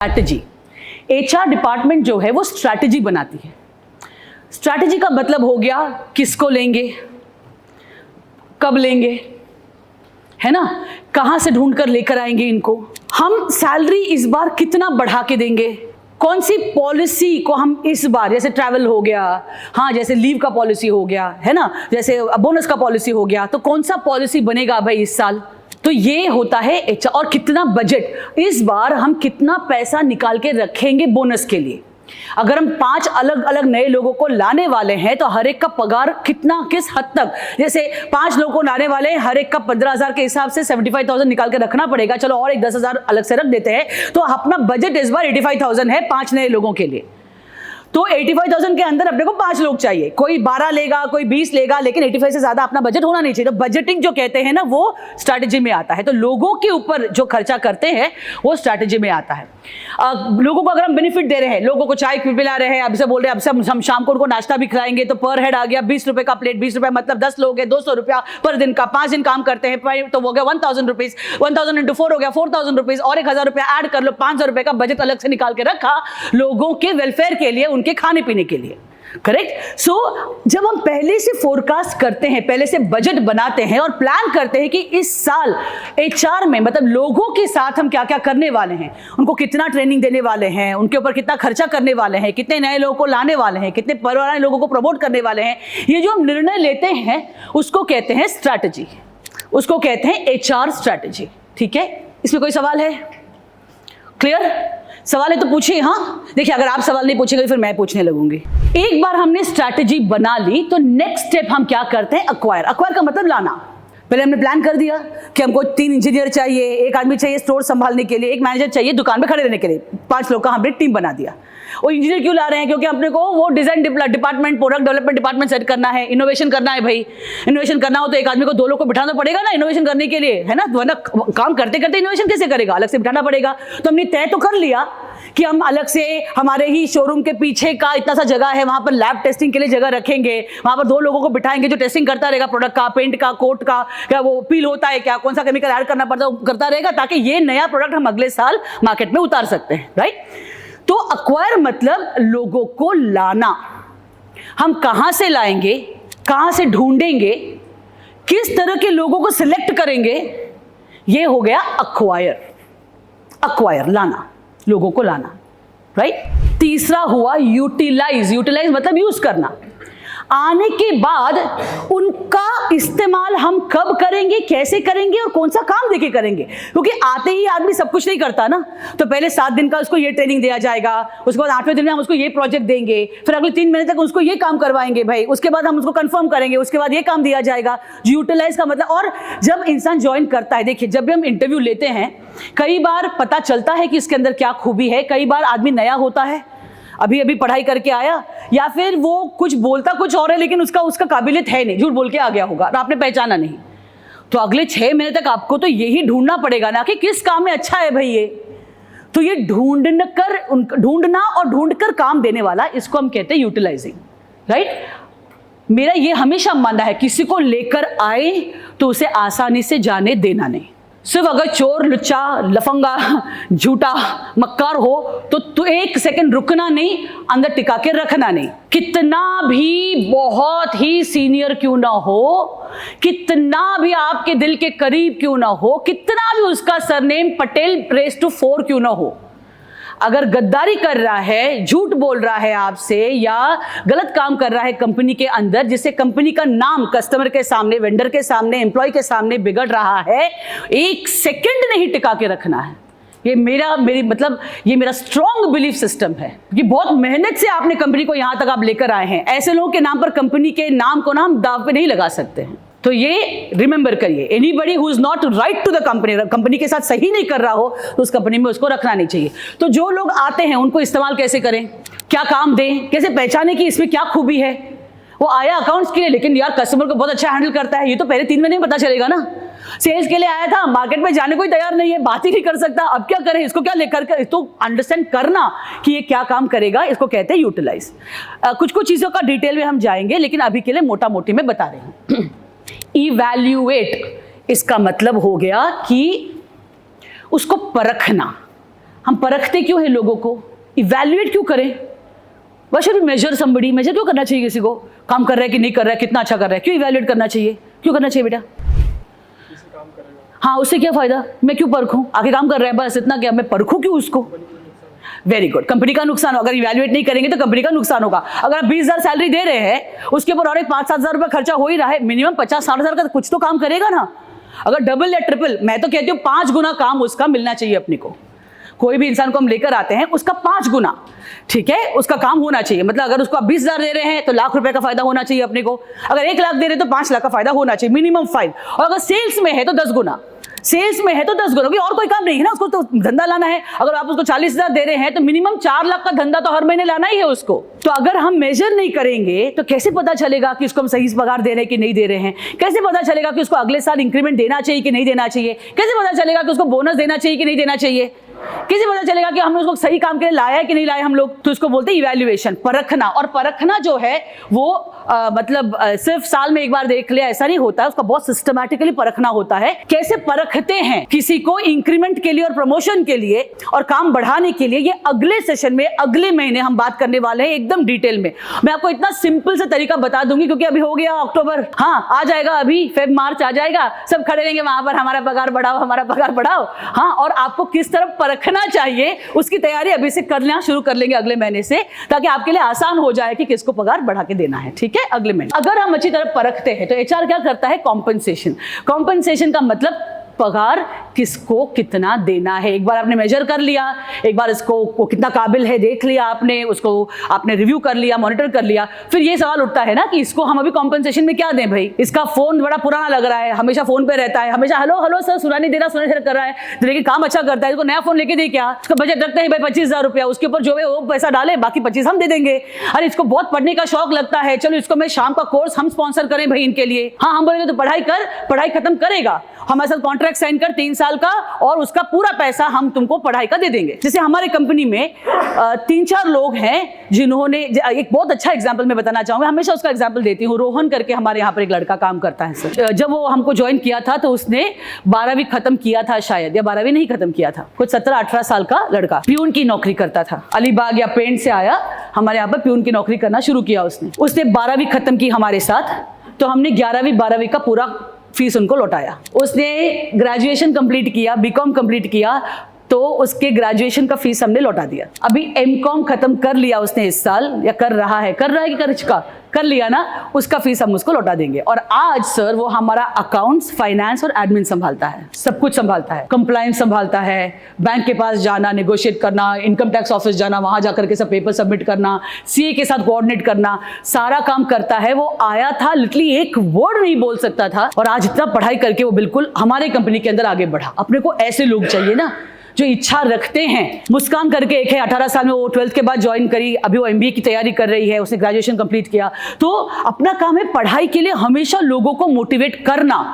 Strategy. HR department जो है वो स्ट्रैटेजी बनाती है। स्ट्रैटेजी का मतलब हो गया किसको लेंगे, कब लेंगे, है ना, कहां से ढूंढ कर लेकर आएंगे इनको, हम सैलरी इस बार कितना बढ़ा के देंगे, कौन सी पॉलिसी को हम इस बार, जैसे ट्रैवल हो गया, हाँ जैसे लीव का पॉलिसी हो गया, है ना, जैसे बोनस का पॉलिसी हो गया, तो कौन सा पॉलिसी बनेगा भाई इस साल। तो ये होता है एचआर। और कितना बजट, इस बार हम कितना पैसा निकाल के रखेंगे बोनस के लिए। अगर हम 5 अलग अलग नए लोगों को लाने वाले हैं तो हर एक का पगार कितना, किस हद तक, जैसे 5 लोगों को लाने वाले हैं, हर एक का 15,000 के हिसाब से 75,000 निकाल के रखना पड़ेगा। चलो और एक 10,000 अलग से रख देते हैं, तो अपना बजट इस बार 85,000 है 5 नए लोगों के लिए। तो 85,000 के अंदर अपने को 5 लोग चाहिए, कोई 12 लेगा, कोई 20 लेगा, लेकिन 85 से ज्यादा अपना बजट होना नहीं चाहिए। तो बजटिंग जो कहते हैं ना वो स्ट्रैटेजी में आता है। तो लोगों के ऊपर जो खर्चा करते हैं वो स्ट्रैटेजी में आता है। लोगों को अगर हम बेनिफिट दे रहे हैं, लोगों को चाय पिला रहे हैं, अब से बोल रहे हैं अब से हम शाम को उनको नाश्ता भी खिलाएंगे, तो पर हेड आ गया 20 रुपए का प्लेट। 20 रुपए मतलब 10 लोग हैं, 200 रुपया पर दिन का, 5 दिन काम करते हैं तो हो गया 1,000 रुपीज। 1,000 इंटू 4 हो गया 4,000 रुपीज, और 1,000 रुपया ऐड कर लो, 500 रुपए का बजट अलग से निकाल के रखा लोगों के वेलफेयर के लिए, उनके खाने पीने के लिए। करेक्ट। सो जब हम पहले से फोरकास्ट करते हैं, पहले से बजट बनाते हैं और प्लान करते हैं कि इस साल एचआर में, मतलब लोगों के साथ हम क्या क्या करने वाले हैं, उनको कितना ट्रेनिंग देने वाले हैं, उनके ऊपर कितना खर्चा करने वाले हैं, कितने नए लोगों को लाने वाले हैं, कितने पुराने लोगों को प्रमोट करने वाले हैं, ये जो हम निर्णय लेते हैं उसको कहते हैं स्ट्रैटेजी, उसको कहते हैं एचआर स्ट्रैटेजी। ठीक है, इसमें कोई सवाल है? क्लियर? सवाल है तो पूछिए। हाँ देखिए, अगर आप सवाल नहीं पूछेंगे फिर मैं पूछने लगूंगी। एक बार हमने स्ट्रैटेजी बना ली तो नेक्स्ट स्टेप हम क्या करते हैं? अक्वायर। अक्वायर का मतलब लाना। पहले हमने प्लान कर दिया कि हमको 3 इंजीनियर चाहिए, 1 आदमी चाहिए स्टोर संभालने के लिए, 1 मैनेजर चाहिए दुकान में खड़े रहने के लिए, 5 लोग का हमने टीम बना दिया। वो इंजीनियर क्यों ला रहे हैं? क्योंकि अपने को वो design department, product development department set करना है, इनोवेशन करना है। भाई इनोवेशन करना हो तो एक आदमी को 2 लोग को बिठाना पड़ेगा ना इनोवेशन करने के लिए, है ना, वरना काम करते करते इनोवेशन कैसे करेगा, अलग से बिठाना पड़ेगा। तो हमने तय तो कर लिया कि हम अलग से हमारे ही शोरूम के पीछे का इतना सा जगह है, वहां पर लैब टेस्टिंग के लिए जगह रखेंगे, वहां पर 2 लोगों को बिठाएंगे जो टेस्टिंग करता रहेगा, प्रोडक्ट का, पेंट का, कोट का, क्या वो पील होता है क्या, कौन सा केमिकल ऐड करना पड़ता है, करता रहेगा, ताकि ये नया प्रोडक्ट हम अगले साल मार्केट में उतार सकते हैं। राइट। तो अक्वायर मतलब लोगों को लाना। हम कहां से लाएंगे, कहां से ढूंढेंगे, किस तरह के लोगों को सिलेक्ट करेंगे, ये हो गया अक्वायर। अक्वायर लाना, लोगों को लाना। राइट। तीसरा हुआ यूटिलाइज। यूटिलाइज मतलब यूज करना। आने के बाद उनका इस्तेमाल हम कब करेंगे, कैसे करेंगे और कौन सा काम देके करेंगे। क्योंकि आते ही आदमी सब कुछ नहीं करता ना, तो पहले 7 दिन का उसको ये ट्रेनिंग दिया जाएगा, उसके बाद 8वें दिन में हम उसको ये प्रोजेक्ट देंगे, फिर अगले 3 महीने तक उसको ये काम करवाएंगे भाई, उसके बाद हम उसको कंफर्म करेंगे, उसके बाद ये काम दिया जाएगा। यूटिलाइज का मतलब, और जब इंसान ज्वाइन करता है, देखिए जब भी हम इंटरव्यू लेते हैं कई बार पता चलता है कि इसके अंदर क्या खूबी है। कई बार आदमी नया होता है, अभी अभी पढ़ाई करके आया, या फिर वो कुछ बोलता कुछ और है लेकिन उसका काबिलियत है नहीं, झूठ बोल के आ गया होगा और आपने पहचाना नहीं। तो अगले 6 महीने तक आपको तो यही ढूंढना पड़ेगा ना कि किस काम में अच्छा है भाई ये। तो ये ढूंढना और ढूंढकर काम देने वाला, इसको हम कहते हैं यूटिलाइजिंग। राइट। मेरा ये हमेशा मानना है, किसी को लेकर आए तो उसे आसानी से जाने देना नहीं। सिर्फ अगर चोर, लुच्चा, लफंगा, झूठा, मक्कार हो तो 1 सेकंड रुकना नहीं, अंदर टिका के रखना नहीं। कितना भी बहुत ही सीनियर क्यों ना हो, कितना भी आपके दिल के करीब क्यों ना हो, कितना भी उसका सरनेम पटेल रेस टू 4 क्यों ना हो, अगर गद्दारी कर रहा है, झूठ बोल रहा है आपसे, या गलत काम कर रहा है कंपनी के अंदर, जिससे कंपनी का नाम कस्टमर के सामने, वेंडर के सामने, एम्प्लॉय के सामने बिगड़ रहा है, 1 सेकंड नहीं टिका के रखना है। ये मेरा स्ट्रॉन्ग बिलीफ सिस्टम है कि बहुत मेहनत से आपने कंपनी को यहां तक आप लेकर आए हैं। ऐसे लोगों के नाम पर कंपनी के नाम को हम दाव पे नहीं लगा सकते हैं। तो ये रिमेंबर करिए, anybody who is not right to the company के साथ सही नहीं कर रहा हो तो उस कंपनी में उसको रखना नहीं चाहिए। तो जो लोग आते हैं उनको इस्तेमाल कैसे करें, क्या काम दें, कैसे पहचाने कि इसमें क्या खूबी है। वो आया अकाउंट्स के लिए, लेकिन यार कस्टमर को बहुत अच्छा हैंडल करता है, ये तो पहले 3 महीने में पता चलेगा ना। सेल्स के लिए आया था, मार्केट में जाने को ही तैयार नहीं है, बात ही नहीं कर सकता, अब क्या करें, इसको क्या लेकर कर, इसको अंडरस्टैंड करना कि ये क्या काम करेगा, इसको कहते हैं यूटिलाइज। कुछ चीजों का डिटेल में हम जाएंगे, लेकिन अभी के लिए मोटा मोटी में बता रहे हैं। इवैल्यूएट, इसका मतलब हो गया कि उसको परखना, हम परखते क्यों हैं लोगों को, इवैल्यूएट क्यों करें? Why should we measure somebody? Measure क्यों करना चाहिए किसी को? काम कर रहा है कि नहीं कर रहा है, कितना अच्छा कर रहा है, क्यों इवैल्यूएट करना चाहिए, क्यों करना चाहिए बेटा? हाँ, उससे क्या फायदा, मैं क्यों परखूं? आगे काम कर रहा है बस इतना, क्या मैं परखूं क्यों उसको? वेरी गुड, कंपनी का नुकसान। अगर इवैल्यूएट नहीं करेंगे तो कंपनी का नुकसान होगा। अगर आप 20,000 सैलरी दे रहे हैं, उसके ऊपर और एक 5-7 हज़ार रुपये खर्चा हो ही रहा है, मिनिमम 50-60 हज़ार का कुछ तो काम करेगा ना। अगर डबल या ट्रिपल, मैं तो कहती हूँ 5 गुना काम उसका मिलना चाहिए अपने को। कोई भी इंसान को हम लेकर आते हैं, उसका 5 गुना, ठीक है, उसका काम होना चाहिए। मतलब अगर उसको आप 20,000 दे रहे हैं तो लाख रुपए का फायदा होना चाहिए अपने को। अगर 1 लाख दे रहे हैं तो 5 लाख का फायदा होना चाहिए, मिनिमम 5। और अगर सेल्स में है तो 10 गुना, सेल्स में है तो 10 गुना, और कोई काम नहीं है ना, उसको तो धंधा लाना है। अगर आप उसको 40,000 दे रहे हैं तो मिनिमम 4 लाख का धंधा तो हर महीने लाना ही है उसको। तो अगर हम मेजर नहीं करेंगे तो कैसे पता चलेगा कि उसको हम सही पगार दे रहे हैं कि नहीं दे रहे हैं? कैसे पता चलेगा कि उसको अगले साल इंक्रीमेंट देना चाहिए कि नहीं देना चाहिए? कैसे पता चलेगा कि उसको बोनस देना चाहिए कि नहीं देना चाहिए? कैसे पता चलेगा कि हमने उसको सही काम के लिए लाया है कि नहीं लाया हम लोग? तो इसको बोलते हैं इवैल्यूएशन, परखना। और परखना जो है वो मतलब सिर्फ साल में एक बार देख लिया ऐसा नहीं होता है, उसका बहुत सिस्टमैटिकली परखना होता है। कैसे परखते हैं किसी को इंक्रीमेंट के लिए और प्रमोशन के लिए और काम बढ़ाने के लिए, ये अगले सेशन में अगले महीने हम बात करने वाले हैं एकदम डिटेल में। मैं आपको इतना सिंपल से तरीका बता दूंगी, क्योंकि अभी हो गया अक्टूबर, हाँ आ जाएगा, अभी फेब मार्च आ जाएगा, सब खड़े रहेंगे वहां पर, हमारा पगार बढ़ाओ, हमारा पगार बढ़ाओ। हाँ, और आपको किस तरफ परखना चाहिए उसकी तैयारी अभी से करना शुरू कर लेंगे अगले महीने से, ताकि आपके लिए आसान हो जाए कि किसको पगार बढ़ा के देना है। ठीक है, अगले महीने अगर हम अच्छी तरह परखते हैं तो एचआर क्या करता है? कॉम्पनसेशन। कॉम्पनसेशन का मतलब पगार किसको कितना देना है। एक बार आपने मेजर कर लिया, एक बार इसको वो कितना काबिल है देख लिया आपने, उसको आपने रिव्यू कर लिया, मॉनिटर कर लिया, फिर ये सवाल उठता है ना कि इसको हम अभी कॉम्पनसेशन में क्या दें भाई? इसका फोन बड़ा पुराना लग रहा है, हमेशा फोन पे रहता है, हमेशा हेलो हेलो सर, सुना नहीं दे रहा, सुना नहीं कर रहा है, लेकिन काम अच्छा करता है, इसको नया फोन लेके दे क्या? इसका बजट रखते हैं भाई 25,000 रुपया, उसके ऊपर जो है वो पैसा डाले, बाकी 25 हम दे देंगे। अरे इसको बहुत पढ़ने का शौक लगता है, चलो इसको मैं शाम का कोर्स हम स्पॉन्सर करें भाई इनके लिए। हाँ, हम बोलेंगे तो पढ़ाई कर, पढ़ाई खत्म करेगा, हमारे साथ कॉन्ट्रैक्ट साइन कर 3 साल का, और उसका पूरा पैसा हम तुमको पढ़ाई का दे देंगे। जैसे हमारे कंपनी में 3-4 लोग हैं जिन्होंने, एक बहुत अच्छा एग्जांपल मैं बताना चाहूंगा, हमेशा उसका एग्जांपल देती हूँ। रोहन करके हमारे यहाँ पर एक लड़का काम करता है सर। जब वो हमको ज्वाइन किया था तो उसने 12वीं खत्म किया था शायद, या 12वीं नहीं खत्म किया था, कुछ 17-18 साल का लड़का, प्यून की नौकरी करता था, अलीबाग या पेंट से आया, हमारे यहाँ पर प्यून की नौकरी करना शुरू किया उसने 12वीं खत्म की हमारे साथ, तो हमने 11वीं 12वीं का पूरा फीस उनको लौटाया। उसने ग्रेजुएशन कंप्लीट किया, बीकॉम कंप्लीट किया, तो उसके ग्रेजुएशन का फीस हमने लौटा दिया। अभी एमकॉम खत्म कर लिया उसने इस साल, या कर रहा है कि कर चुका, कर लिया ना, उसका फीस हम उसको लौटा देंगे। और आज सर वो हमारा अकाउंट्स, फाइनेंस और एडमिन संभालता है, सब कुछ संभालता है, कंप्लायंस संभालता है, बैंक के पास जाना, नेगोशिएट करना, इनकम टैक्स ऑफिस जाना, वहां जाकर के सब पेपर सबमिट करना, सीए के साथ कोऑर्डिनेट करना, सारा काम करता है। वो आया था, लिटरली एक वर्ड नहीं बोल सकता था, और आज इतना पढ़ाई करके वो बिल्कुल हमारे कंपनी के अंदर आगे बढ़ा। अपने को ऐसे लोग चाहिए ना जो इच्छा रखते हैं। मुस्कान करके एक है, 18 साल में वो 12th के बाद ज्वाइन करी, अभी वो MBA की तैयारी कर रही है, उसने ग्रेजुएशन कंप्लीट किया। तो अपना काम है पढ़ाई के लिए हमेशा लोगों को मोटिवेट करना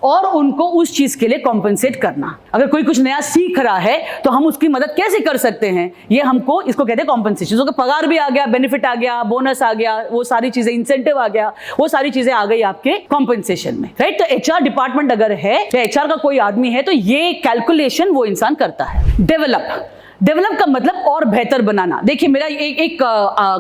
और उनको उस चीज के लिए कॉम्पनसेट करना। अगर कोई कुछ नया सीख रहा है तो हम उसकी मदद कैसे कर सकते हैं, ये हमको, इसको कहते हैं कॉम्पनसेशन। तो पगार भी आ गया, बेनिफिट आ गया, बोनस आ गया, वो सारी चीजें, इंसेंटिव आ गया, वो सारी चीजें आ गई आपके कॉम्पनसेशन में, राइट। तो एचआर डिपार्टमेंट अगर है या एचआर का कोई आदमी है तो ये कैलकुलेशन वो इंसान करता है। डेवलप का मतलब और बेहतर बनाना। देखिए मेरा एक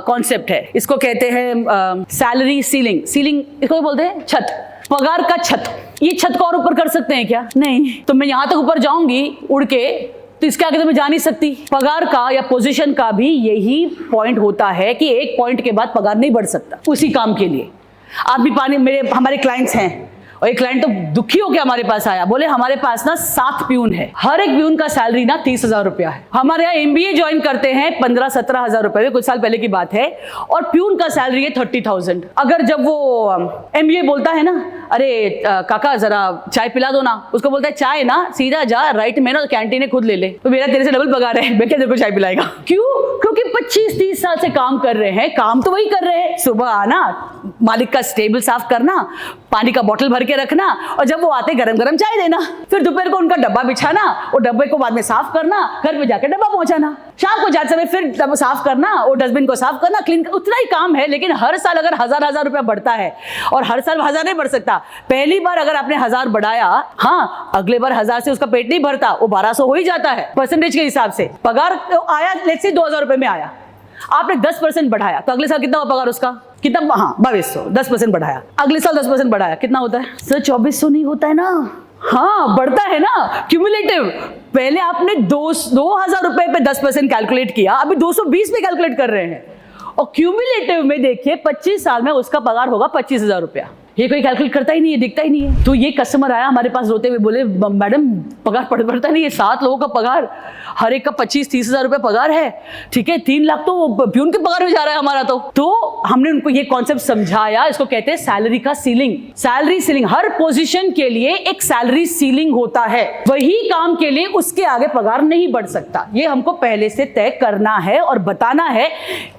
कॉन्सेप्ट है, इसको कहते हैं सैलरी सीलिंग। इसको बोलते हैं छत, पगार का छत। ये छत को और ऊपर कर सकते हैं क्या? नहीं। तो मैं यहां तक ऊपर जाऊंगी उड़ के, तो इसके आगे तो मैं जा नहीं सकती। पगार का या पोजीशन का भी यही पॉइंट होता है कि एक पॉइंट के बाद पगार नहीं बढ़ सकता उसी काम के लिए। आप भी हमारे क्लाइंट्स हैं, और एक क्लाइंट तो दुखी होकर हमारे पास आया, बोले हमारे पास ना 7 प्यून है, हर एक प्यून का सैलरी ना 30,000 रुपया है। हमारे यहाँ MBA ज्वाइन करते हैं 15-17 हजार रुपए, कुछ साल पहले की बात है, और प्यून का सैलरी है 30,000। अगर जब वो MBA बोलता है ना, अरे काका जरा चाय पिला दो ना, उसको बोलता है चाय ना सीधा जा राइट में ना, कैंटीन है खुद ले ले, तो मेरा तेरे से डबल पगार है, मैं क्या तेरे को चाय पिलाएगा? क्यों? क्योंकि 25-30 साल से काम कर रहे हैं, काम तो वही कर रहे हैं, सुबह आना, मालिक का टेबल साफ करना, पानी का बोतल भर के रखना, और जब वो आते गरम गरम चाय देना। फिर दोपहर को उनका डब्बा बिछाना और डब्बे को बाद में साफ करना, घर पे जाकर डब्बा पहुंचाना। शाम को जाते समय फिर डब्बा साफ करना और डस्टबिन को साफ करना, क्लीन करना। उतना ही काम है, लेकिन हर साल अगर 1000 रुपया बढ़ता है, और हर साल 1000 नहीं बढ़ सकता। पहली बार अगर आपने 1000 बढ़ाया, हाँ, अगले बार 1000 से उसका पेट नहीं भरता, वो 1200 हो ही जाता है परसेंटेज के हिसाब से। पगार आया लेट्स से 2000 रुपए में आया, आपने 10% बढ़ाया, तो अगले साल कितना हुआ पगार उसका? कितना? हाँ, 2200। 10% बढ़ाया, अगले साल 10% बढ़ाया, कितना होता है सर? 2400 नहीं होता है ना? हाँ, बढ़ता है ना, क्यूमुलेटिव। पहले आपने 2000 रुपए पे 10% कैलकुलेट किया, अभी 220 पे कैलकुलेट कर रहे हैं, और क्यूमुलेटिव में देखिए 25 साल में उसका पगार होगा 25,000 रुपया। ये कोई कैलकुलेट करता ही नहीं है, दिखता ही नहीं है। तो ये कस्टमर आया हमारे पास रोते हुए, बोले मैडम पगार बढ़ता नहीं है, 7 लोगों का पगार, हर एक का 25-30 हजार रुपए पगार है, ठीक है, 3 लाख तो प्यून के पगार में जा रहा है हमारा। तो हमने उनको ये कॉन्सेप्ट समझाया, इसको कहते हैं सैलरी का सीलिंग। सैलरी सीलिंग, हर पोजीशन के लिए एक सैलरी सीलिंग होता है, वही काम के लिए उसके आगे पगार नहीं बढ़ सकता। ये हमको पहले से तय करना है और बताना है,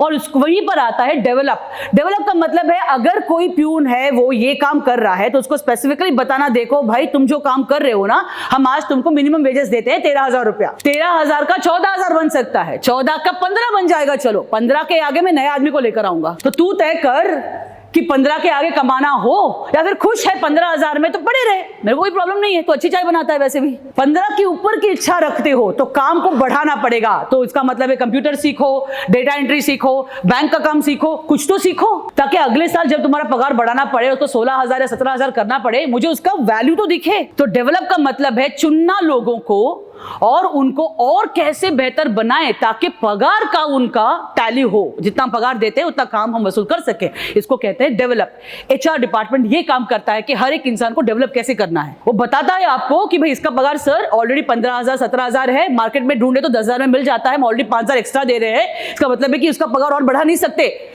और वहीं पर आता है डेवलप। डेवलप का मतलब है अगर कोई प्यून है वो ये काम कर रहा है तो उसको स्पेसिफिकली बताना, देखो भाई तुम जो काम कर रहे हो ना, हम आज तुमको मिनिमम वेजेस देते हैं 13,000 रुपया, 13,000 का 14,000 बन सकता है, 14 का 15 बन जाएगा, चलो 15 के आगे मैं नए आदमी को लेकर आऊंगा। तो तू तय कर कि 15 के आगे कमाना हो या फिर खुश है 15,000 में तो पड़े रहे, मेरे को कोई प्रॉब्लम नहीं है, तो अच्छी चाय बनाता है वैसे भी। 15 के ऊपर की इच्छा रखते हो तो काम को बढ़ाना पड़ेगा। तो इसका मतलब है कंप्यूटर सीखो, डेटा एंट्री सीखो, बैंक का काम सीखो, कुछ तो सीखो, ताकि अगले साल जब तुम्हारा पगार बढ़ाना पड़े, उसको 16,000 या 17,000 करना पड़े, मुझे उसका वैल्यू तो दिखे। तो डेवलप का मतलब है चुनना लोगों को और उनको और कैसे बेहतर बनाए ताकि पगार का उनका टैली हो, जितना पगार देते हैं उतना काम हम वसूल कर सके। इसको कहते हैं डेवलप। एचआर डिपार्टमेंट ये काम करता है कि हर एक इंसान को डेवलप कैसे करना है। वो बताता है आपको कि भाई इसका पगार सर ऑलरेडी 15,000 17,000 है, मार्केट में ढूंढे तो 10,000 में मिल जाता है, हम ऑलरेडी 5,000 एक्स्ट्रा दे रहे हैं, इसका मतलब है कि उसका पगार और बढ़ा नहीं सकते।